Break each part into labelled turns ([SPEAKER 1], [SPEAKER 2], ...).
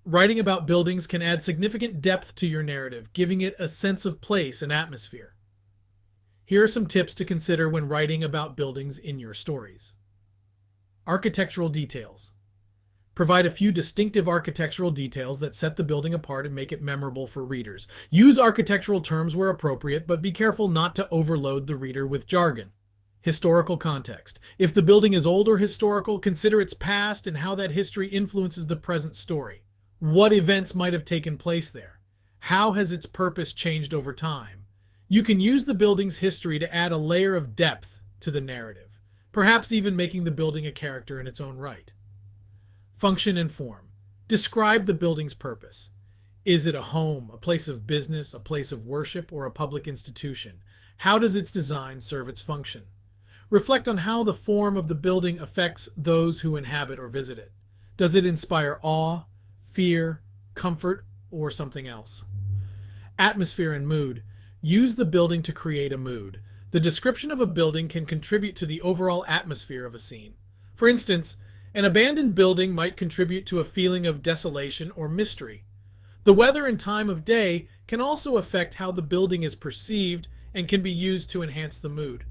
[SPEAKER 1] Writing about buildings can add significant depth to your narrative, giving it a sense of place and atmosphere. Here are some tips to consider when writing about buildings in your stories. Architectural details. Provide a few distinctive architectural details that set the building apart and make it memorable for readers. Use architectural terms where appropriate, but be careful not to overload the reader with jargon. Historical context. If the building is old or historical, consider its past and how that history influences the present story. What events might have taken place there? How has its purpose changed over time? You can use the building's history to add a layer of depth to the narrative, perhaps even making the building a character in its own right. Function and form. Describe the building's purpose. Is it a home, a place of business, a place of worship, or a public institution? How does its design serve its function? Reflect on how the form of the building affects those who inhabit or visit it. Does it inspire awe, fear, comfort, or something else? Atmosphere and mood. Use the building to create a mood. The description of a building can contribute to the overall atmosphere of a scene. For instance, an abandoned building might contribute to a feeling of desolation or mystery. The weather and time of day can also affect how the building is perceived and can be used to enhance the mood.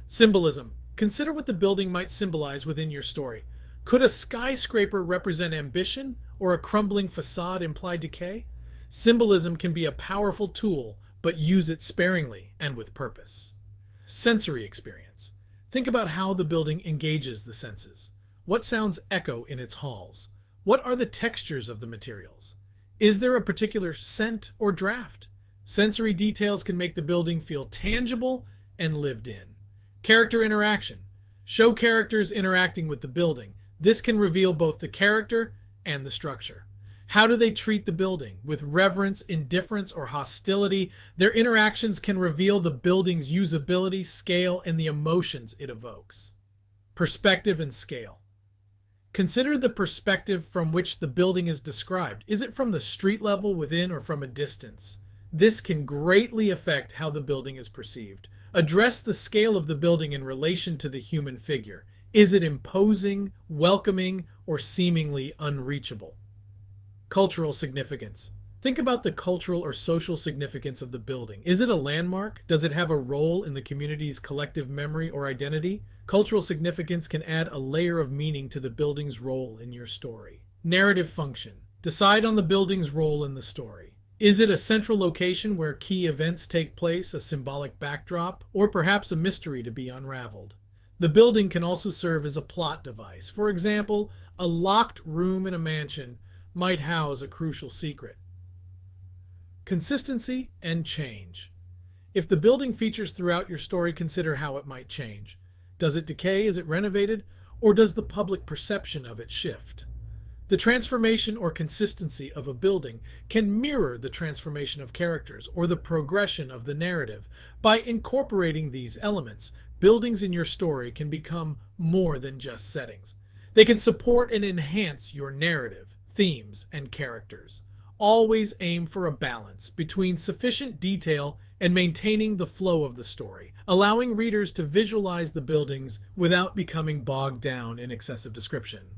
[SPEAKER 1] Symbolism. Consider what the building might symbolize within your story. Could a skyscraper represent ambition or a crumbling facade imply decay? Symbolism can be a powerful tool, but use it sparingly and with purpose. Sensory experience. Think about how the building engages the senses. What sounds echo in its halls? What are the textures of the materials? Is there a particular scent or draft? Sensory details can make the building feel tangible and lived in. Character interaction. Show characters interacting with the building. This can reveal both the character and the structure. How do they treat the building? With reverence, indifference, or hostility? Their interactions can reveal the building's usability, scale, and the emotions it evokes. Perspective and scale. Consider the perspective from which the building is described. Is it from the street level within or from a distance? This can greatly affect how the building is perceived. Address the scale of the building in relation to the human figure. Is it imposing, welcoming, or seemingly unreachable? Cultural significance. Think about the cultural or social significance of the building. Is it a landmark? Does it have a role in the community's collective memory or identity? Cultural significance can add a layer of meaning to the building's role in your story. Narrative function. Decide on the building's role in the story. Is it a central location where key events take place, a symbolic backdrop, or perhaps a mystery to be unraveled? The building can also serve as a plot device. For example, a locked room in a mansion might house a crucial secret. Consistency and change. If the building features throughout your story, consider how it might change. Does it decay? Is it renovated? Or does the public perception of it shift? The transformation or consistency of a building can mirror the transformation of characters or the progression of the narrative. By incorporating these elements, buildings in your story can become more than just settings. They can support and enhance your narrative, themes, and characters. Always aim for a balance between sufficient detail and maintaining the flow of the story, allowing readers to visualize the buildings without becoming bogged down in excessive description.